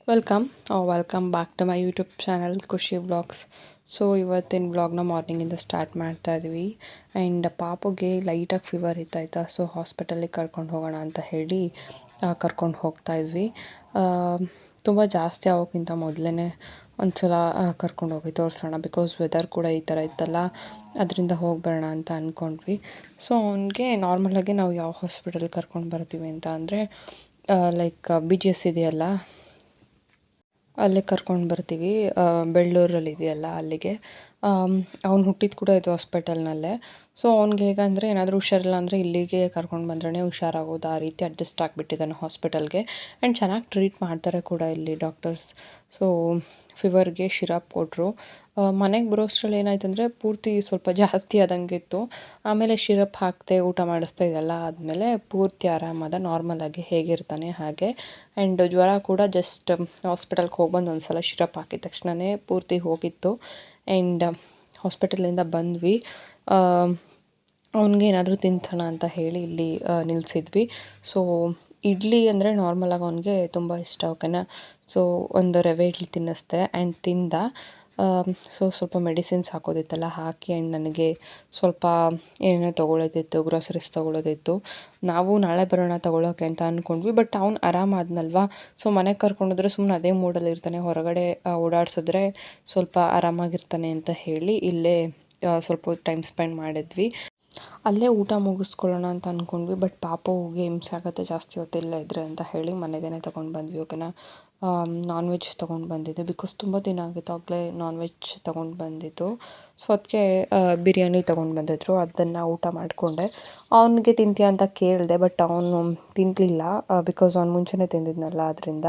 Welcome welcome back to my YouTube channel Khushi vlogs. So ಇವತ್ತಿನ ವ್ಲಾಗ್ನ ಮಾರ್ನಿಂಗಿಂದ start ಮಾಡ್ತಾ ಇದ್ವಿ. ಆ್ಯಂಡ್ ಪಾಪುಗೆ ಲೈಟಾಗಿ ಫೀವರ್ ಇತ್ತಾಯ್ತಾ, ಸೊ ಹಾಸ್ಪಿಟಲಿಗೆ ಕರ್ಕೊಂಡು ಹೋಗೋಣ ಅಂತ ಹೇಳಿ ಕರ್ಕೊಂಡು ಹೋಗ್ತಾ ಇದ್ವಿ. ತುಂಬ ಜಾಸ್ತಿ ಆಗೋಕ್ಕಿಂತ ಮೊದಲೇ ಒಂದು ಸಲ ಕರ್ಕೊಂಡು ಹೋಗಿ ತೋರಿಸೋಣ, ಬಿಕಾಸ್ ವೆದರ್ ಕೂಡ ಈ ಥರ ಇತ್ತಲ್ಲ, ಅದರಿಂದ ಹೋಗ್ಬರೋಣ ಅಂತ ಅಂದ್ಕೊಂಡ್ವಿ. ಸೊ ಅವನಿಗೆ ನಾರ್ಮಲಾಗಿ ನಾವು ಯಾವ ಹಾಸ್ಪಿಟಲ್ಗೆ ಕರ್ಕೊಂಡು ಬರ್ತೀವಿ ಅಂತ ಅಂದರೆ ಲೈಕ್ BGS ಇದೆಯಲ್ಲ, ಅಲ್ಲಿಗೆ ಕರ್ಕೊಂಡು ಬರ್ತೀವಿ. ಬೆಳ್ಳೂರಲ್ಲಿ ಇದೆಯಲ್ಲ ಅಲ್ಲಿಗೆ. ಅವ್ನು ಹುಟ್ಟಿದ್ದು ಕೂಡ ಇದು ಹಾಸ್ಪಿಟಲ್ನಲ್ಲೇ. ಸೊ ಅವ್ನಿಗೆ ಹೇಗಂದರೆ ಏನಾದರೂ ಹುಷಾರಿಲ್ಲ ಅಂದರೆ ಇಲ್ಲಿಗೆ ಕರ್ಕೊಂಡು ಬಂದ್ರೇ ಹುಷಾರಾಗೋದು, ಆ ರೀತಿ ಅಡ್ಜಸ್ಟ್ ಆಗಿಬಿಟ್ಟಿದ್ದಾನೆ ಹಾಸ್ಪಿಟಲ್ಗೆ. ಆ್ಯಂಡ್ ಚೆನ್ನಾಗಿ ಟ್ರೀಟ್ ಮಾಡ್ತಾರೆ ಕೂಡ ಇಲ್ಲಿ ಡಾಕ್ಟರ್ಸ್. ಸೊ ಫೀವರ್ಗೆ ಶಿರಪ್ ಕೊಟ್ಟರು. ಮನೆಗೆ ಬರೋಷ್ಟರಲ್ಲಿ ಏನಾಯ್ತು ಅಂದರೆ ಪೂರ್ತಿ ಸ್ವಲ್ಪ ಜಾಸ್ತಿ ಆದಂಗಿತ್ತು. ಆಮೇಲೆ ಶಿರಪ್ ಹಾಕ್ತೆ ಊಟ ಮಾಡಿಸ್ತಾ ಇದೆಲ್ಲ ಆದಮೇಲೆ ಪೂರ್ತಿ ಆರಾಮಾದ, ನಾರ್ಮಲಾಗಿ ಹೇಗಿರ್ತಾನೆ ಹಾಗೆ. ಆ್ಯಂಡ್ ಜ್ವರ ಕೂಡ ಜಸ್ಟ್ ಹಾಸ್ಪಿಟಲ್ಗೆ ಹೋಗ್ಬಂದು ಒಂದು ಸಲ ಶಿರಪ್ ಹಾಕಿದ ತಕ್ಷಣವೇ ಪೂರ್ತಿ ಹೋಗಿತ್ತು. ಆ್ಯಂಡ್ ಹಾಸ್ಪಿಟಲಿಂದ ಬಂದ್ವಿ. ಅವ್ನಿಗೆ ಏನಾದರೂ ತಿನ್ಸೋಣ ಅಂತ ಹೇಳಿ ಇಲ್ಲಿ ನಿಲ್ಲಿಸಿದ್ವಿ. ಸೊ ಇಡ್ಲಿ ಅಂದರೆ ನಾರ್ಮಲಾಗಿ ಅವನಿಗೆ ತುಂಬ ಇಷ್ಟ, ಓಕೆನಾ. ಸೊ ಒಂದು ರವೆ ಇಡ್ಲಿ ತಿನ್ನಿಸ್ದೆ ಆ್ಯಂಡ್ ತಿಂದ. ಸೊ ಸ್ವಲ್ಪ ಮೆಡಿಸಿನ್ಸ್ ಹಾಕೋದಿತ್ತಲ್ಲ ಹಾಕಿ, ಆ್ಯಂಡ್ ನನಗೆ ಸ್ವಲ್ಪ ಏನೇನೋ ತೊಗೊಳೋದಿತ್ತು, ಗ್ರೋಸರೀಸ್ ತೊಗೊಳೋದಿತ್ತು. ನಾವು ನಾಳೆ ಬರೋಣ ತೊಗೊಳೋಕೆ ಅಂತ ಅಂದ್ಕೊಂಡ್ವಿ. ಬಟ್ ಅವ್ನು ಆರಾಮಾದ್ನಲ್ವಾ, ಸೊ ಮನೆಗೆ ಕರ್ಕೊಂಡೋದ್ರೆ ಸುಮ್ಮನೆ ಅದೇ ಮೂಡಲ್ಲಿ ಇರ್ತಾನೆ, ಹೊರಗಡೆ ಓಡಾಡಿಸಿದ್ರೆ ಸ್ವಲ್ಪ ಆರಾಮಾಗಿರ್ತಾನೆ ಅಂತ ಹೇಳಿ ಇಲ್ಲೇ ಸ್ವಲ್ಪ ಟೈಮ್ ಸ್ಪೆಂಡ್ ಮಾಡಿದ್ವಿ. ಅಲ್ಲೇ ಊಟ ಮುಗಿಸ್ಕೊಳ್ಳೋಣ ಅಂತ ಅಂದ್ಕೊಂಡ್ವಿ. ಬಟ್ ಪಾಪುಗೆ ಹಿಂಸೆ ಆಗುತ್ತೆ ಜಾಸ್ತಿ ಹೊತ್ತಿಲ್ಲ ಇದ್ರೆ ಅಂತ ಹೇಳಿ ಮನೆಗೇ ತೊಗೊಂಡು ಬಂದ್ವಿ, ಓಕೆನಾ. ನಾನ್ ವೆಜ್ ತೊಗೊಂಡು ಬಂದಿದ್ದೆ, ಬಿಕಾಸ್ ತುಂಬ ದಿನ ಆಗಿತ್ತು ಆಗಲೇ ನಾನ್ ವೆಜ್ ತೊಗೊಂಡು ಬಂದಿದ್ದು. ಸೊ ಅದಕ್ಕೆ ಬಿರಿಯಾನಿ ತೊಗೊಂಡು ಬಂದಿದ್ರು, ಅದನ್ನು ಊಟ ಮಾಡಿಕೊಂಡೆ. ಅವನಿಗೆ ತಿಂತೀಯ ಅಂತ ಕೇಳಿದೆ, ಬಟ್ ಅವನು ತಿನ್ನಲಿಲ್ಲ, ಬಿಕಾಸ್ ಅವ್ನು ಮುಂಚೆನೇ ತಿಂದಿದ್ನಲ್ಲ ಅದರಿಂದ.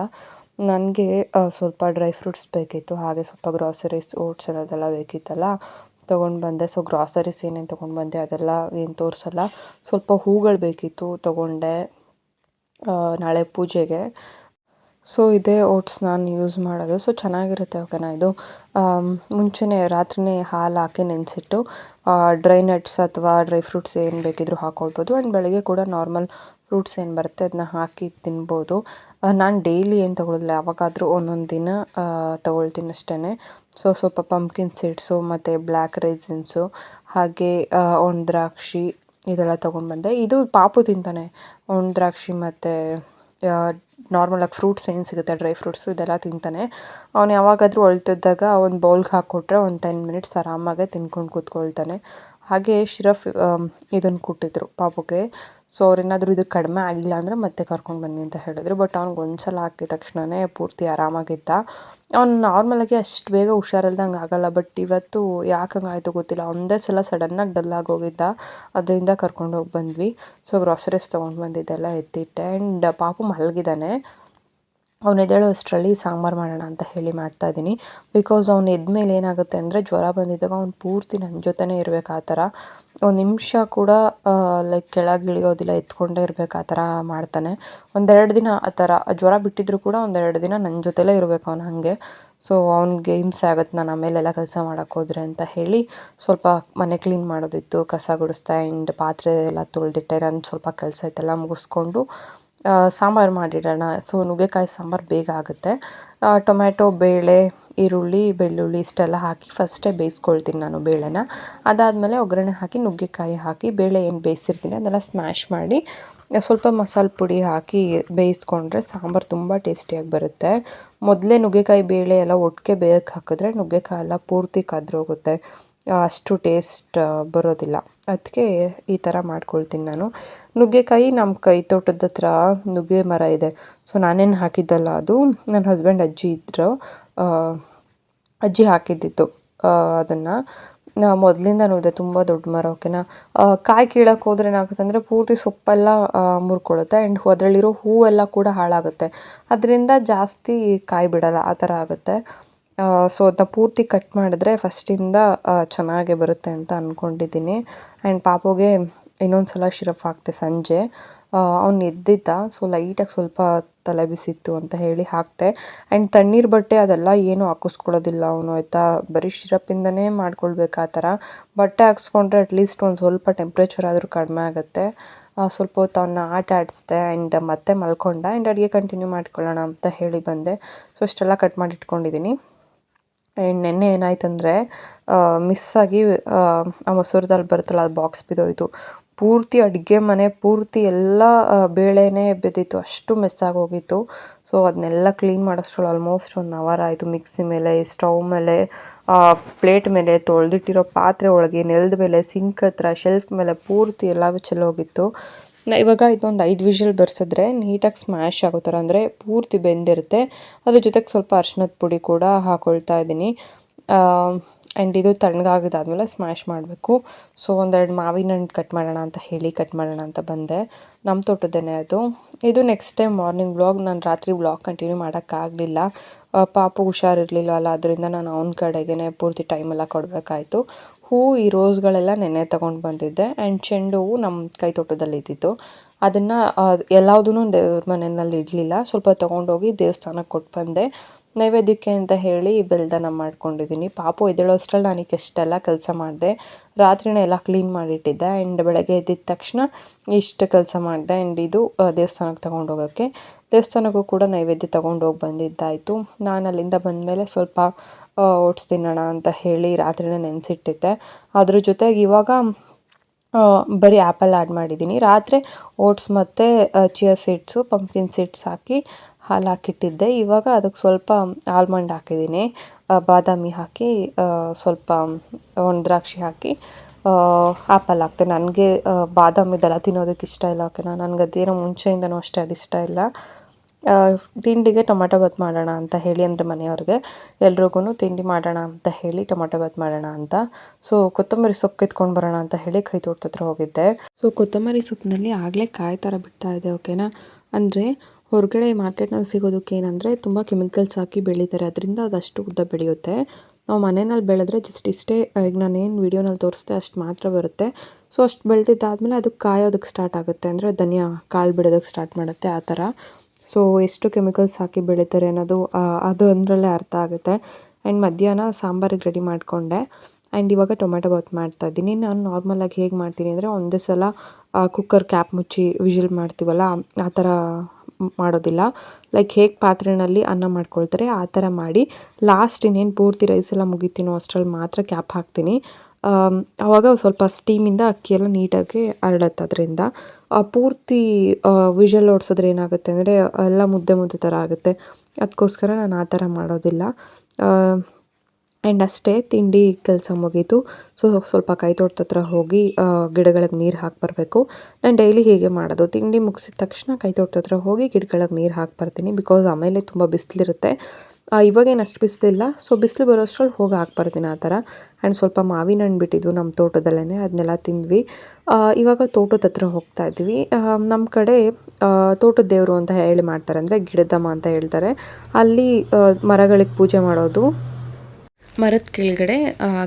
ನನಗೆ ಸ್ವಲ್ಪ ಡ್ರೈ ಫ್ರೂಟ್ಸ್ ಬೇಕಿತ್ತು, ಹಾಗೆ ಸ್ವಲ್ಪ ಗ್ರಾಸರೀಸ್, ಓಟ್ಸ್ ಅದೆಲ್ಲ ಬೇಕಿತ್ತಲ್ಲ, ತೊಗೊಂಡು ಬಂದೆ. ಸೊ ಗ್ರಾಸರೀಸ್ ಏನೇನು ತೊಗೊಂಡು ಬಂದೆ ಅದೆಲ್ಲ ಏನು ತೋರಿಸಲ್ಲ. ಸ್ವಲ್ಪ ಹೂಗಳು ಬೇಕಿತ್ತು, ತೊಗೊಂಡೆ ನಾಳೆ ಪೂಜೆಗೆ. ಸೊ ಇದೇ ಓಟ್ಸ್ ನಾನು ಯೂಸ್ ಮಾಡೋದು. ಸೊ ಚೆನ್ನಾಗಿರುತ್ತೆ, ಓಕೆನಾ. ಇದು ಮುಂಚೆನೇ ರಾತ್ರಿಯೇ ಹಾಲು ಹಾಕಿ ನೆನೆಸಿಟ್ಟು ಡ್ರೈ ನಟ್ಸ್ ಅಥವಾ ಡ್ರೈ ಫ್ರೂಟ್ಸ್ ಏನು ಬೇಕಿದ್ರೂ ಹಾಕ್ಕೊಳ್ಬೋದು. ಆ್ಯಂಡ್ ಬೆಳಗ್ಗೆ ಕೂಡ ನಾರ್ಮಲ್ ಫ್ರೂಟ್ಸ್ ಏನು ಬರುತ್ತೆ ಅದನ್ನ ಹಾಕಿ ತಿನ್ಬೋದು. ನಾನು ಡೈಲಿ ಏನು ತೊಗೊಳ್ಳೋದಿಲ್ಲ, ಯಾವಾಗಾದರೂ ಒಂದೊಂದು ದಿನ ತೊಗೊಳ್ತೀನಿ ಅಷ್ಟೇ. ಸೊ ಸ್ವಲ್ಪ ಪಂಪ್ಕಿನ್ ಸೀಡ್ಸು ಮತ್ತು ಬ್ಲ್ಯಾಕ್ ರೈಸಿನ್ಸು, ಹಾಗೆ ಒಣ ದ್ರಾಕ್ಷಿ ಇದೆಲ್ಲ ತೊಗೊಂಡು ಬಂದೆ. ಇದು ಪಾಪು ತಿಂತಾನೆ, ಒಣ ದ್ರಾಕ್ಷಿ ಮತ್ತು ನಾರ್ಮಲಾಗಿ ಫ್ರೂಟ್ಸ್ ಏನು ಸಿಗುತ್ತೆ ಡ್ರೈ ಫ್ರೂಟ್ಸು ಇದೆಲ್ಲ ತಿಂತಾನೆ. ಅವ್ನು ಯಾವಾಗಾದರೂ ಅಳ್ತಿದ್ದಾಗ ಒಂದು ಬೌಲ್ಗೆ ಹಾಕ್ಕೊಟ್ರೆ ಒಂದು 10 ಮಿನಿಟ್ಸ್ ಆರಾಮಾಗೆ ತಿನ್ಕೊಂಡು ಕೂತ್ಕೊಳ್ತಾನೆ. ಹಾಗೆ ಶಿರಫ್ ಇದನ್ನು ಕೊಟ್ಟಿದ್ರು ಪಾಪುಗೆ. ಸೊ ಅವ್ರೇನಾದರೂ ಇದು ಕಡಿಮೆ ಆಗಿಲ್ಲ ಅಂದರೆ ಮತ್ತೆ ಕರ್ಕೊಂಡು ಬನ್ನಿ ಅಂತ ಹೇಳಿದ್ರು. ಬಟ್ ಅವ್ನಿಗೆ ಒಂದು ಸಲ ಹಾಕಿದ ತಕ್ಷಣವೇ ಪೂರ್ತಿ ಆರಾಮಾಗಿದ್ದ. ಅವ್ನು ನಾರ್ಮಲಾಗಿ ಅಷ್ಟು ಬೇಗ ಹುಷಾರಿಲ್ದಂಗೆ ಆಗೋಲ್ಲ, ಬಟ್ ಇವತ್ತು ಯಾಕೆ ಹಂಗಾಯಿತು ಗೊತ್ತಿಲ್ಲ, ಒಂದೇ ಸಲ ಸಡನ್ನಾಗಿ ಡಲ್ಲಾಗಿ ಹೋಗಿದ್ದ, ಅದರಿಂದ ಕರ್ಕೊಂಡು ಹೋಗಿ ಬಂದ್ವಿ. ಸೊ ಗ್ರಾಸರೀಸ್ ತೊಗೊಂಡು ಬಂದಿದ್ದೆಲ್ಲ ಎತ್ತಿಟ್ಟೆ. ಆ್ಯಂಡ್ ಪಾಪು ಮಲಗಿದ್ದಾನೆ. ಅವ್ನು ಎದ್ದೇಳೋ ಅಷ್ಟರಲ್ಲಿ ಸಾಂಬಾರು ಮಾಡೋಣ ಅಂತ ಹೇಳಿ ಮಾಡ್ತಾಯಿದ್ದೀನಿ. ಬಿಕಾಸ್ ಅವ್ನು ಎದ್ಮೇಲೆ ಏನಾಗುತ್ತೆ ಅಂದರೆ ಜ್ವರ ಬಂದಿದ್ದಾಗ ಅವ್ನು ಪೂರ್ತಿ ನನ್ನ ಜೊತೆನೇ ಇರಬೇಕು, ಆ ಥರ ಒಂದು ನಿಮಿಷ ಕೂಡ ಲೈಕ್ ಕೆಳಗೆ ಇಳಿಯೋದಿಲ್ಲ, ಎತ್ಕೊಂಡೇ ಇರಬೇಕು, ಆ ಥರ ಮಾಡ್ತಾನೆ. 1-2 ದಿನ ಆ ಥರ ಜ್ವರ ಬಿಟ್ಟಿದ್ರೂ ಕೂಡ 1-2 ದಿನ ನನ್ನ ಜೊತೆಲೇ ಇರಬೇಕು ಅವ್ನು ಹಾಗೆ. ಸೊ ಅವ್ನಿಗೆ ಹಿಂಸೆ ಆಗುತ್ತೆ ನಾನು ಆಮೇಲೆಲ್ಲ ಕೆಲಸ ಮಾಡೋಕ್ಕೆ ಹೋದರೆ ಅಂತ ಹೇಳಿ ಸ್ವಲ್ಪ ಮನೆ ಕ್ಲೀನ್ ಮಾಡೋದಿತ್ತು, ಕಸ ಗುಡಿಸ್ತಾ ಆ್ಯಂಡ್ ಪಾತ್ರೆ ಎಲ್ಲ ತೊಳೆದಿಟ್ಟೆ. ನಾನು ಸ್ವಲ್ಪ ಕೆಲಸ ಇತ್ತೆಲ್ಲ ಮುಗಿಸ್ಕೊಂಡು ಸಾಂಬಾರು ಮಾಡಿಡೋಣ. ಸೊ ನುಗ್ಗೆಕಾಯಿ ಸಾಂಬಾರು ಬೇಗ ಆಗುತ್ತೆ. ಟೊಮ್ಯಾಟೊ, ಬೇಳೆ, ಈರುಳ್ಳಿ, ಬೆಳ್ಳುಳ್ಳಿ ಇಷ್ಟೆಲ್ಲ ಹಾಕಿ ಫಸ್ಟೇ ಬೇಯಿಸ್ಕೊಳ್ತೀನಿ ನಾನು ಬೇಳೆನ. ಅದಾದಮೇಲೆ ಒಗ್ಗರಣೆ ಹಾಕಿ ನುಗ್ಗೆಕಾಯಿ ಹಾಕಿ ಬೇಳೆ ಏನು ಬೇಯಿಸಿರ್ತೀನಿ ಅದನ್ನೆಲ್ಲ ಸ್ಮ್ಯಾಶ್ ಮಾಡಿ ಸ್ವಲ್ಪ ಮಸಾಲೆ ಪುಡಿ ಹಾಕಿ ಬೇಯಿಸ್ಕೊಂಡ್ರೆ ಸಾಂಬಾರು ತುಂಬ ಟೇಸ್ಟಿಯಾಗಿ ಬರುತ್ತೆ. ಮೊದಲೇ ನುಗ್ಗೆಕಾಯಿ ಬೇಳೆ ಎಲ್ಲ ಒಟ್ಟಿಗೆ ಬೇಯಕ್ಕೆ ಹಾಕಿದ್ರೆ ನುಗ್ಗೆಕಾಯಿ ಎಲ್ಲ ಪೂರ್ತಿ ಕದ್ರೋಗುತ್ತೆ, ಅಷ್ಟು ಟೇಸ್ಟ್ ಬರೋದಿಲ್ಲ. ಅದಕ್ಕೆ ಈ ಥರ ಮಾಡ್ಕೊಳ್ತೀನಿ ನಾನು. ನುಗ್ಗೆಕಾಯಿ ನಮ್ಮ ಕೈ ತೋಟದ ಹತ್ರ ನುಗ್ಗೆ ಮರ ಇದೆ. ಸೊ ನಾನೇನು ಹಾಕಿದ್ದಲ್ಲ ಅದು, ನನ್ನ ಹಸ್ಬೆಂಡ್ ಅಜ್ಜಿ ಇದ್ದರು, ಅಜ್ಜಿ ಹಾಕಿದ್ದಿತ್ತು ಅದನ್ನು. ಮೊದಲಿಂದನೂ ಇದೆ, ತುಂಬ ದೊಡ್ಡ ಮರ, ಓಕೆನಾ. ಕಾಯಿ ಕೀಳಕ್ಕೆ ಹೋದ್ರೆ ಏನಾಗುತ್ತೆ ಅಂದರೆ ಪೂರ್ತಿ ಸೊಪ್ಪೆಲ್ಲ ಮುರ್ಕೊಳ್ಳುತ್ತೆ. ಆ್ಯಂಡ್ ಅದರಲ್ಲಿರೋ ಹೂವೆಲ್ಲ ಕೂಡ ಹಾಳಾಗುತ್ತೆ, ಅದರಿಂದ ಜಾಸ್ತಿ ಕಾಯಿ ಬಿಡೋಲ್ಲ, ಆ ಥರ ಆಗುತ್ತೆ. ಸೊ ಅದನ್ನ ಪೂರ್ತಿ ಕಟ್ ಮಾಡಿದ್ರೆ ಫಸ್ಟಿಂದ ಚೆನ್ನಾಗೇ ಬರುತ್ತೆ ಅಂತ ಅಂದ್ಕೊಂಡಿದ್ದೀನಿ. ಆ್ಯಂಡ್ ಪಾಪುಗೆ ಇನ್ನೊಂದು ಸಲ ಶಿರಫ್ ಹಾಕಿದೆ ಸಂಜೆ. ಅವ್ನು ಎದ್ದಿದ್ದ, ಸೊ ಲೈಟಾಗಿ ಸ್ವಲ್ಪ ತಲೆ ಬಿಸಿತ್ತು ಅಂತ ಹೇಳಿ ಹಾಕಿದೆ. ಆ್ಯಂಡ್ ತಣ್ಣೀರು ಬಟ್ಟೆ ಅದೆಲ್ಲ ಏನೂ ಹಾಕಿಸ್ಕೊಳ್ಳೋದಿಲ್ಲ ಅವನು, ಆಯಿತಾ. ಬರೀ ಶಿರಪ್ಪಿಂದನೇ ಮಾಡ್ಕೊಳ್ಬೇಕು ಆ ಥರ. ಬಟ್ಟೆ ಹಾಕ್ಸ್ಕೊಂಡ್ರೆ ಅಟ್ಲೀಸ್ಟ್ ಒಂದು ಸ್ವಲ್ಪ ಟೆಂಪ್ರೇಚರ್ ಆದರೂ ಕಡಿಮೆ ಆಗುತ್ತೆ. ಸ್ವಲ್ಪ ಹೊತ್ತು ಅವನ್ನ ಆಟ ಆಡಿಸ್ದೆ ಆ್ಯಂಡ್ ಮತ್ತೆ ಮಲ್ಕೊಂಡ ಆ್ಯಂಡ್ ಅಡುಗೆ ಕಂಟಿನ್ಯೂ ಮಾಡ್ಕೊಳ್ಳೋಣ ಅಂತ ಹೇಳಿ ಬಂದೆ. ಸೊ ಅಷ್ಟೆಲ್ಲ ಕಟ್ ಮಾಡಿ ಇಟ್ಕೊಂಡಿದ್ದೀನಿ. ಆ್ಯಂಡ್ ನೆನ್ನೆ ಏನಾಯ್ತಂದರೆ ಮಿಸ್ಸಾಗಿ ಆ ಮೊಸರು ದಾಲ್ ಬರುತ್ತಲ್ಲ ಅದು ಬಾಕ್ಸ್ ಬಿದ್ದೋಯ್ತು. ಪೂರ್ತಿ ಅಡುಗೆ ಮನೆ ಪೂರ್ತಿ ಎಲ್ಲ ಬೇಳೆನೇ ಬಿದ್ದಿತ್ತು, ಅಷ್ಟು ಮೆಸ್ಸಾಗೋಗಿತ್ತು. ಸೊ ಅದನ್ನೆಲ್ಲ ಕ್ಲೀನ್ ಮಾಡೋಷ್ಟ್ರಲ್ಲಿ ಆಲ್ಮೋಸ್ಟ್ 1 ಅವರ್ ಆಯಿತು. ಮಿಕ್ಸಿ ಮೇಲೆ, ಸ್ಟವ್ ಮೇಲೆ, ಪ್ಲೇಟ್ ಮೇಲೆ, ತೊಳೆದಿಟ್ಟಿರೋ ಪಾತ್ರೆ ಒಳಗೆ, ನೆಲದ ಮೇಲೆ, ಸಿಂಕ್ ಹತ್ರ, ಶೆಲ್ಫ್ ಮೇಲೆ ಪೂರ್ತಿ ಎಲ್ಲ ಚೆಲ್ಲೋಗಿತ್ತು. ಇವಾಗ ಇದೊಂದು 5 ವಿಷಲ್ ಬರ್ಸಿದ್ರೆ ನೀಟಾಗಿ ಸ್ಮ್ಯಾಶ್ ಆಗೋ ಥರ, ಅಂದರೆ ಪೂರ್ತಿ ಬೆಂದಿರುತ್ತೆ. ಅದ್ರ ಜೊತೆಗೆ ಸ್ವಲ್ಪ ಅರಿಶಿನದ ಪುಡಿ ಕೂಡ ಹಾಕ್ಕೊಳ್ತಾ ಇದ್ದೀನಿ. ಆ್ಯಂಡ್ ಇದು ತಣ್ಣಗಾಗಿದ್ದಾದಮೇಲೆ ಸ್ಮ್ಯಾಶ್ ಮಾಡಬೇಕು. ಸೊ ಒಂದೆರಡು ಮಾವಿನ ಹಣ್ಣು ಕಟ್ ಮಾಡೋಣ ಅಂತ ಹೇಳಿ ಕಟ್ ಮಾಡೋಣ ಅಂತ ಬಂದೆ. ನಮ್ಮ ತೋಟದ್ದೇನೆ ಅದು. ಇದು ನೆಕ್ಸ್ಟ್ ಟೈಮ್ ಮಾರ್ನಿಂಗ್ ವ್ಲಾಗ್. ನಾನು ರಾತ್ರಿ ವ್ಲಾಗ್ ಕಂಟಿನ್ಯೂ ಮಾಡೋಕ್ಕಾಗಲಿಲ್ಲ. ಪಾಪು ಹುಷಾರಿರಲಿಲ್ಲ ಅಲ್ಲ, ಅದರಿಂದ ನಾನು ಅವನ ಕಡೆಗೇ ಪೂರ್ತಿ ಟೈಮೆಲ್ಲ ಕೊಡಬೇಕಾಯ್ತು. ಈ ರೋಸ್ಗಳೆಲ್ಲ ನೆನ್ನೆ ತೊಗೊಂಡು ಬಂದಿದ್ದೆ. ಆ್ಯಂಡ್ ಚೆಂಡು ಹೂವು ನಮ್ಮ ಕೈ ತೋಟದಲ್ಲಿ ಇದ್ದಿತ್ತು. ಅದನ್ನು ಎಲ್ಲದೂ ದೇವ್ರ ಮನೆಯಲ್ಲಿ ಇಡಲಿಲ್ಲ, ಸ್ವಲ್ಪ ತೊಗೊಂಡೋಗಿ ದೇವಸ್ಥಾನಕ್ಕೆ ಕೊಟ್ಟು ಬಂದೆ. ನೈವೇದ್ಯಕ್ಕೆ ಅಂತ ಹೇಳಿ ಬೆಲ್ದನ ಮಾಡ್ಕೊಂಡಿದ್ದೀನಿ. ಪಾಪು ಎದ್ದೇಳೋಷ್ಟ್ರಲ್ಲಿ ನನಗೆ ಎಷ್ಟೆಲ್ಲ ಕೆಲಸ ಮಾಡಿದೆ. ರಾತ್ರಿನೇ ಎಲ್ಲ ಕ್ಲೀನ್ ಮಾಡಿಟ್ಟಿದ್ದೆ ಆ್ಯಂಡ್ ಬೆಳಗ್ಗೆ ಎದ್ದಿದ ತಕ್ಷಣ ಇಷ್ಟು ಕೆಲಸ ಮಾಡಿದೆ. ಆ್ಯಂಡ್ ಇದು ದೇವಸ್ಥಾನಕ್ಕೆ ತೊಗೊಂಡೋಗೋಕ್ಕೆ. ದೇವಸ್ಥಾನಕ್ಕೂ ಕೂಡ ನೈವೇದ್ಯ ತೊಗೊಂಡೋಗಿ ಬಂದಿದ್ದಾಯಿತು. ನಾನು ಅಲ್ಲಿಂದ ಬಂದಮೇಲೆ ಸ್ವಲ್ಪ ಓಟ್ಸ್ ತಿನ್ನೋಣ ಅಂತ ಹೇಳಿ ರಾತ್ರಿನೇ ನೆನೆಸಿಟ್ಟಿದ್ದೆ. ಅದ್ರ ಜೊತೆಗೆ ಇವಾಗ ಬರೀ ಆ್ಯಪಲ್ ಆ್ಯಡ್ ಮಾಡಿದ್ದೀನಿ. ರಾತ್ರಿ ಓಟ್ಸ್ ಮತ್ತು ಚಿಯಾ ಸೀಡ್ಸು, ಪಂಪ್ಕಿನ್ ಸೀಡ್ಸ್ ಹಾಕಿ ಹಾಲು ಹಾಕಿಟ್ಟಿದ್ದೆ. ಇವಾಗ ಅದಕ್ಕೆ ಸ್ವಲ್ಪ ಆಲ್ಮಂಡ್ ಹಾಕಿದ್ದೀನಿ, ಬಾದಾಮಿ ಹಾಕಿ, ಸ್ವಲ್ಪ ಒಣದ್ರಾಕ್ಷಿ ಹಾಕಿ ಆ್ಯಪಲ್ ಹಾಕ್ತೆ. ನನಗೆ ಬಾದಾಮಿದೆಲ್ಲ ತಿನ್ನೋದಕ್ಕೆ ಇಷ್ಟ ಇಲ್ಲ. ಓಕೆನಾ, ನನಗೆ ಅದೇನೋ ಮುಂಚೆಯಿಂದನೂ ಅಷ್ಟೇ ಅದು ಇಷ್ಟ ಇಲ್ಲ. ತಿಂಡಿಗೆ ಟೊಮೆಟೊ ಬಾತ್ ಮಾಡೋಣ ಅಂತ ಹೇಳಿ, ಅಂದರೆ ಮನೆಯವ್ರಿಗೆ ಎಲ್ರಿಗೂ ತಿಂಡಿ ಮಾಡೋಣ ಅಂತ ಹೇಳಿ ಟೊಮೆಟೊ ಬಾತ್ ಮಾಡೋಣ ಅಂತ. ಸೊ ಕೊತ್ತಂಬರಿ ಸೊಪ್ಪು ಕಿತ್ಕೊಂಡು ಬರೋಣ ಅಂತ ಹೇಳಿ ಕೈ ತೋಟದ ಹತ್ರ ಹೋಗಿದ್ದೆ. ಸೊ ಕೊತ್ತಂಬರಿ ಸೊಪ್ಪಿನಲ್ಲಿ ಆಗಲೇ ಕಾಯಿ ಥರ ಬಿಡ್ತಾ ಇದೆ. ಓಕೆನಾ, ಅಂದರೆ ಹೊರಗಡೆ ಮಾರ್ಕೆಟ್ನಲ್ಲಿ ಸಿಗೋದಕ್ಕೆ ಏನಂದರೆ ತುಂಬ ಕೆಮಿಕಲ್ಸ್ ಹಾಕಿ ಬೆಳೀತಾರೆ, ಅದರಿಂದ ಅದಷ್ಟು ಉದ್ದ ಬೆಳೆಯುತ್ತೆ. ನಾವು ಮನೆಯಲ್ಲಿ ಬೆಳೆದ್ರೆ ಜಸ್ಟ್ ಇಷ್ಟೇ, ಈಗ ನಾನೇನು ವೀಡಿಯೋನಲ್ಲಿ ತೋರಿಸ್ದೆ ಅಷ್ಟು ಮಾತ್ರ ಬರುತ್ತೆ. ಸೊ ಅಷ್ಟು ಬೆಳೆದಿದ್ದಾದಮೇಲೆ ಅದಕ್ಕೆ ಕಾಯೋದಕ್ಕೆ ಸ್ಟಾರ್ಟ್ ಆಗುತ್ತೆ, ಅಂದರೆ ಧನಿಯಾ ಕಾಳು ಬಿಡೋದಕ್ಕೆ ಸ್ಟಾರ್ಟ್ ಮಾಡುತ್ತೆ ಆ ಥರ. ಸೊ ಎಷ್ಟು ಕೆಮಿಕಲ್ಸ್ ಹಾಕಿ ಬೆಳೀತಾರೆ ಅನ್ನೋದು ಅದು ಅದರಲ್ಲೇ ಅರ್ಥ ಆಗುತ್ತೆ. ಆ್ಯಂಡ್ ಮಧ್ಯಾಹ್ನ ಸಾಂಬಾರಿಗೆ ರೆಡಿ ಮಾಡಿಕೊಂಡೆ. ಆ್ಯಂಡ್ ಇವಾಗ ಟೊಮೆಟೊ ಬಾತ್ ಮಾಡ್ತಾಯಿದ್ದೀನಿ. ನಾನು ನಾರ್ಮಲಾಗಿ ಹೇಗೆ ಮಾಡ್ತೀನಿ ಅಂದರೆ, ಒಂದೇ ಸಲ ಕುಕ್ಕರ್ ಕ್ಯಾಪ್ ಮುಚ್ಚಿ ವಿಷಲ್ ಮಾಡ್ತೀವಲ್ಲ ಆ ಥರ ಮಾಡೋದಿಲ್ಲ. ಲೈಕ್ ಹೇಗೆ ಪಾತ್ರೆಯಲ್ಲಿ ಅನ್ನ ಮಾಡ್ಕೊಳ್ತಾರೆ ಆ ಥರ ಮಾಡಿ, ಲಾಸ್ಟ್ ಇನ್ನೇನು ಪೂರ್ತಿ ರೈಸ್ ಎಲ್ಲ ಮುಗಿತೀನೋ ಅಷ್ಟರಲ್ಲಿ ಮಾತ್ರ ಕ್ಯಾಪ್ ಹಾಕ್ತೀನಿ. ಆವಾಗ ಸ್ವಲ್ಪ ಸ್ಟೀಮಿಂದ ಅಕ್ಕಿ ಎಲ್ಲ ನೀಟಾಗಿ ಹರಡುತ್ತೆ. ಅದರಿಂದ ಪೂರ್ತಿ ವಿಷಲ್ ಓಡಿಸಿದ್ರೆ ಏನಾಗುತ್ತೆ ಅಂದರೆ ಎಲ್ಲ ಮುದ್ದೆ ಮುದ್ದೆ ಥರ ಆಗುತ್ತೆ. ಅದಕ್ಕೋಸ್ಕರ ನಾನು ಆ ಥರ ಮಾಡೋದಿಲ್ಲ. ಆ್ಯಂಡ್ ಅಷ್ಟೇ, ತಿಂಡಿ ಕೆಲಸ ಮುಗೀತು. ಸೊ ಸ್ವಲ್ಪ ಕೈ ತೋಟದ ಹತ್ರ ಹೋಗಿ ಗಿಡಗಳಿಗೆ ನೀರು ಹಾಕಿ ಬರಬೇಕು. ನಾನು ಡೈಲಿ ಹೀಗೆ ಮಾಡೋದು, ತಿಂಡಿ ಮುಗಿಸಿದ ತಕ್ಷಣ ಕೈ ತೋಟದ ಹತ್ರ ಹೋಗಿ ಗಿಡಗಳಿಗೆ ನೀರು ಹಾಕಿ ಬರ್ತೀನಿ. ಬಿಕಾಸ್ ಆಮೇಲೆ ತುಂಬ ಬಿಸಿಲಿರುತ್ತೆ. ಇವಾಗೇನು ಅಷ್ಟು ಬಿಸಿಲಿಲ್ಲ. ಸೊ ಬಿಸಿಲು ಬರೋಷ್ಟ್ರಲ್ಲಿ ಹೋಗಿ ಹಾಕ್ಬರ್ತೀನಿ ಆ ಥರ. ಆ್ಯಂಡ್ ಸ್ವಲ್ಪ ಮಾವಿನ ಹಣ್ಣು ಬಿಟ್ಟಿದ್ವು ನಮ್ಮ ತೋಟದಲ್ಲೇ, ಅದನ್ನೆಲ್ಲ ತಿಂದ್ವಿ. ಇವಾಗ ತೋಟದ ಹತ್ರ ಹೋಗ್ತಾ ಇದ್ವಿ. ನಮ್ಮ ಕಡೆ ತೋಟದ ದೇವರು ಅಂತ ಹೇಳಿ ಮಾಡ್ತಾರೆ, ಅಂದರೆ ಗಿಡದಮ್ಮ ಅಂತ ಹೇಳ್ತಾರೆ. ಅಲ್ಲಿ ಮರಗಳಿಗೆ ಪೂಜೆ ಮಾಡೋದು, ಮರದ ಕೆಳಗಡೆ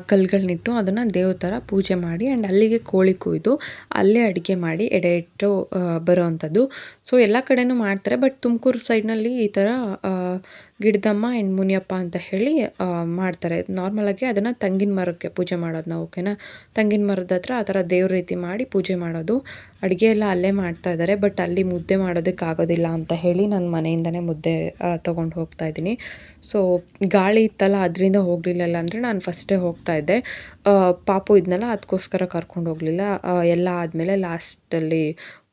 ಕಲ್ಲುಗಳ್ನಿಟ್ಟು ಅದನ್ನು ದೇವ್ರ ಥರ ಪೂಜೆ ಮಾಡಿ ಆ್ಯಂಡ್ ಅಲ್ಲಿಗೆ ಕೋಳಿ ಕೊಯ್ದು ಅಲ್ಲೇ ಅಡುಗೆ ಮಾಡಿ ಎಡೆ ಇಟ್ಟು ಬರೋ ಅಂಥದ್ದು. ಸೊ ಎಲ್ಲ ಕಡೆನೂ ಮಾಡ್ತಾರೆ, ಬಟ್ ತುಮಕೂರು ಸೈಡ್ನಲ್ಲಿ ಈ ಥರ ಗಿಡದಮ್ಮ ಆ್ಯಂಡ್ ಮುನಿಯಪ್ಪ ಅಂತ ಹೇಳಿ ಮಾಡ್ತಾರೆ. ನಾರ್ಮಲಾಗಿ ಅದನ್ನು ತಂಗಿನ ಮರಕ್ಕೆ ಪೂಜೆ ಮಾಡೋದು ನಾವು. ಓಕೆನಾ, ತಂಗಿನ ಮರದ ಹತ್ರ ಆ ಥರ ದೇವ್ರ ರೀತಿ ಮಾಡಿ ಪೂಜೆ ಮಾಡೋದು. ಅಡುಗೆ ಎಲ್ಲ ಅಲ್ಲೇ ಮಾಡ್ತಾಯಿದ್ದಾರೆ, ಬಟ್ ಅಲ್ಲಿ ಮುದ್ದೆ ಮಾಡೋದಕ್ಕಾಗೋದಿಲ್ಲ ಅಂತ ಹೇಳಿ ನಾನು ಮನೆಯಿಂದನೇ ಮುದ್ದೆ ತೊಗೊಂಡು ಹೋಗ್ತಾಯಿದ್ದೀನಿ. ಸೊ ಗಾಳಿ ಇತ್ತಲ್ಲ, ಅದರಿಂದ ಹೋಗಲಿಲ್ಲ. ಅಂದರೆ ನಾನು ಫಸ್ಟೇ ಹೋಗ್ತಾಯಿದ್ದೆ. ಪಾಪು ಇದ್ನಲ್ಲ, ಅದಕ್ಕೋಸ್ಕರ ಕರ್ಕೊಂಡು ಹೋಗಲಿಲ್ಲ. ಎಲ್ಲ ಆದಮೇಲೆ ಲಾಸ್ಟಲ್ಲಿ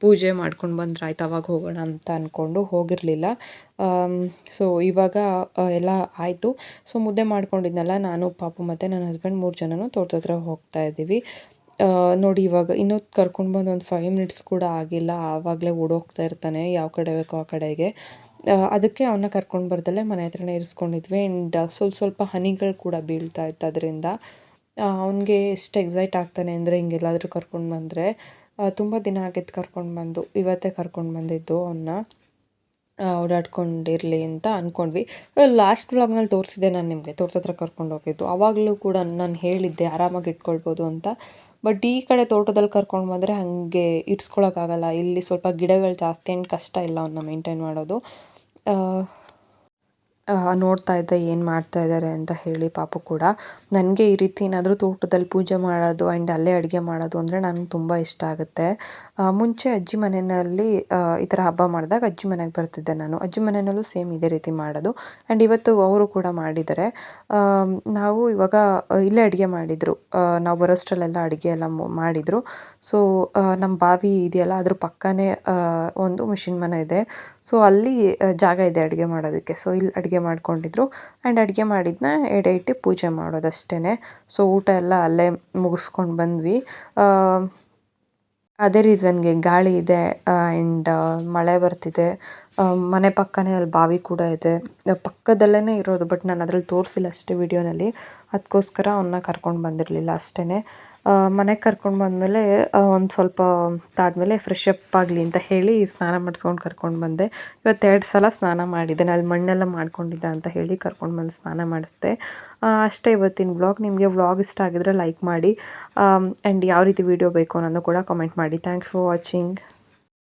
ಪೂಜೆ ಮಾಡ್ಕೊಂಡು ಬಂದ್ರೆ ಆಯ್ತು, ಅವಾಗ ಹೋಗೋಣ ಅಂತ ಅಂದ್ಕೊಂಡು ಹೋಗಿರಲಿಲ್ಲ. ಸೊ ಇವಾಗ ಎಲ್ಲ ಆಯಿತು. ಸೊ ಮುದ್ದೆ ಮಾಡ್ಕೊಂಡಿದ್ನಲ್ಲ, ನಾನು ಪಾಪು ಮತ್ತು ನನ್ನ ಹಸ್ಬೆಂಡ್ 3 ಜನನೂ ತೋಟದ ಹತ್ರ ಹೋಗ್ತಾ ಇದ್ದೀವಿ. ನೋಡಿ, ಇವಾಗ ಇನ್ನೂ ಕರ್ಕೊಂಡು ಬಂದು ಒಂದು 5 ಮಿನಿಟ್ಸ್ ಕೂಡ ಆಗಿಲ್ಲ, ಆವಾಗಲೇ ಓಡೋಗ್ತಾ ಇರ್ತಾನೆ ಯಾವ ಕಡೆ ಬೇಕೋ ಆ ಕಡೆಗೆ. ಅದಕ್ಕೆ ಅವನ್ನ ಕರ್ಕೊಂಡು ಬರ್ದಲ್ಲೇ ಮನೆ ಹತ್ರನೇ ಇರಿಸ್ಕೊಂಡಿದ್ವಿ. ಆ್ಯಂಡ್ ಸ್ವಲ್ಪ ಹನಿಗಳು ಕೂಡ ಬೀಳ್ತಾ ಇತ್ತು. ಅದರಿಂದ ಅವನಿಗೆ ಎಷ್ಟು ಎಕ್ಸೈಟ್ ಆಗ್ತಾನೆ ಅಂದರೆ, ಹಿಂಗೆಲ್ಲಾದರೂ ಕರ್ಕೊಂಡು ಬಂದರೆ. ತುಂಬ ದಿನ ಆಗಿತ್ತು ಕರ್ಕೊಂಡು ಬಂದು, ಇವತ್ತೇ ಕರ್ಕೊಂಡು ಬಂದಿದ್ದು ಅವನ್ನ. ಓಡಾಡ್ಕೊಂಡಿರಲಿ ಅಂತ ಅಂದ್ಕೊಂಡ್ವಿ. ಲಾಸ್ಟ್ ವ್ಲಾಗ್ನಲ್ಲಿ ತೋರಿಸಿದ್ದೆ ನಾನು ನಿಮಗೆ, ತೋಟದ ಹತ್ರ ಕರ್ಕೊಂಡು ಹೋಗಿದ್ದು. ಆವಾಗಲೂ ಕೂಡ ನಾನು ಹೇಳಿದ್ದೆ ಆರಾಮಾಗಿ ಇಟ್ಕೊಳ್ಬೋದು ಅಂತ. ಬಟ್ ಈ ಕಡೆ ತೋಟದಲ್ಲಿ ಕರ್ಕೊಂಡು ಬಂದರೆ ಹಾಗೆ ಇರಿಸ್ಕೊಳಕ್ಕಾಗಲ್ಲ. ಇಲ್ಲಿ ಸ್ವಲ್ಪ ಗಿಡಗಳು ಜಾಸ್ತಿ ಆ್ಯಂಡ್ ಕಷ್ಟ ಇಲ್ಲ ಅವನ್ನ ಮೇಂಟೈನ್ ಮಾಡೋದು. ನೋಡ್ತಾ ಇದ್ದೆ ಏನು ಮಾಡ್ತಾ ಇದ್ದಾರೆ ಅಂತ ಹೇಳಿ ಪಾಪು ಕೂಡ. ನನಗೆ ಈ ರೀತಿ ಏನಾದರೂ ತೋಟದಲ್ಲಿ ಪೂಜೆ ಮಾಡೋದು ಆ್ಯಂಡ್ ಅಲ್ಲೇ ಅಡುಗೆ ಮಾಡೋದು ಅಂದರೆ ನನಗೆ ತುಂಬ ಇಷ್ಟ ಆಗುತ್ತೆ. ಮುಂಚೆ ಅಜ್ಜಿ ಮನೆಯಲ್ಲಿ ಈ ಥರ ಹಬ್ಬ ಮಾಡಿದಾಗ ಅಜ್ಜಿ ಮನೆಗೆ ಬರ್ತಿದ್ದೆ ನಾನು. ಅಜ್ಜಿ ಮನೆಯಲ್ಲೂ ಸೇಮ್ ಇದೇ ರೀತಿ ಮಾಡೋದು ಆ್ಯಂಡ್ ಇವತ್ತು ಅವರು ಕೂಡ ಮಾಡಿದ್ದಾರೆ. ನಾವು ಇವಾಗ ಇಲ್ಲೇ ಅಡುಗೆ ಮಾಡಿದರು. ನಾವು ಬರೋಷ್ಟರಲ್ಲೆಲ್ಲ ಅಡುಗೆ ಎಲ್ಲ ಮಾಡಿದರು. ಸೊ ನಮ್ಮ ಬಾವಿ ಇದೆಯಲ್ಲ ಅದ್ರ ಪಕ್ಕನೇ ಒಂದು ಮಿಷಿನ್ ಮನೆ ಇದೆ. ಸೊ ಅಲ್ಲಿ ಜಾಗ ಇದೆ ಅಡುಗೆ ಮಾಡೋದಕ್ಕೆ. ಸೊ ಇಲ್ಲಿ ಅಡುಗೆ ಮಾಡ್ಕೊಂಡಿದ್ರು ಆ್ಯಂಡ್ ಅಡುಗೆ ಮಾಡಿದ್ದನ್ನ ಎಡೆ ಇಟ್ಟು ಪೂಜೆ ಮಾಡೋದಷ್ಟೇ. ಸೊ ಊಟ ಎಲ್ಲ ಅಲ್ಲೇ ಮುಗಿಸ್ಕೊಂಡು ಬಂದ್ವಿ. ಅದೇ ರೀಸನ್ಗೆ ಗಾಳಿ ಇದೆ ಆ್ಯಂಡ್ ಮಳೆ ಬರ್ತಿದೆ. ಮನೆ ಪಕ್ಕನೇ ಅಲ್ಲಿ ಬಾವಿ ಕೂಡ ಇದೆ. ಪಕ್ಕದಲ್ಲೇ ಇರೋದು, ಬಟ್ ನಾನು ಅದ್ರಲ್ಲಿ ತೋರಿಸಿಲ್ಲ ಅಷ್ಟೇ ವಿಡಿಯೋನಲ್ಲಿ. ಅದಕ್ಕೋಸ್ಕರ ಅವನ್ನ ಕರ್ಕೊಂಡು ಬಂದಿರಲಿಲ್ಲ ಅಷ್ಟೇ. ಮನೆಗೆ ಕರ್ಕೊಂಡು ಬಂದಮೇಲೆ ಒಂದು ಸ್ವಲ್ಪ ಹೊತ್ತಾದಮೇಲೆ ಫ್ರೆಶ್ ಅಪ್ ಆಗಲಿ ಅಂತ ಹೇಳಿ ಸ್ನಾನ ಮಾಡಿಸ್ಕೊಂಡು ಕರ್ಕೊಂಡು ಬಂದೆ. ಇವತ್ತು 2 ಸಲ ಸ್ನಾನ ಮಾಡಿದ್ದೇನೆ. ಅಲ್ಲಿ ಮಣ್ಣೆಲ್ಲ ಮಾಡ್ಕೊಂಡಿದ್ದ ಅಂತ ಹೇಳಿ ಕರ್ಕೊಂಡು ಬಂದು ಸ್ನಾನ ಮಾಡಿಸ್ದೆ. ಅಷ್ಟೇ ಇವತ್ತಿನ ವ್ಲಾಗ್. ನಿಮಗೆ ವ್ಲಾಗ್ ಇಷ್ಟ ಆಗಿದ್ರೆ ಲೈಕ್ ಮಾಡಿ ಆ್ಯಂಡ್ ಯಾವ ರೀತಿ ವಿಡಿಯೋ ಬೇಕು ಅನ್ನೋದನ್ನು ಕೂಡ ಕಮೆಂಟ್ ಮಾಡಿ. Thanks for watching.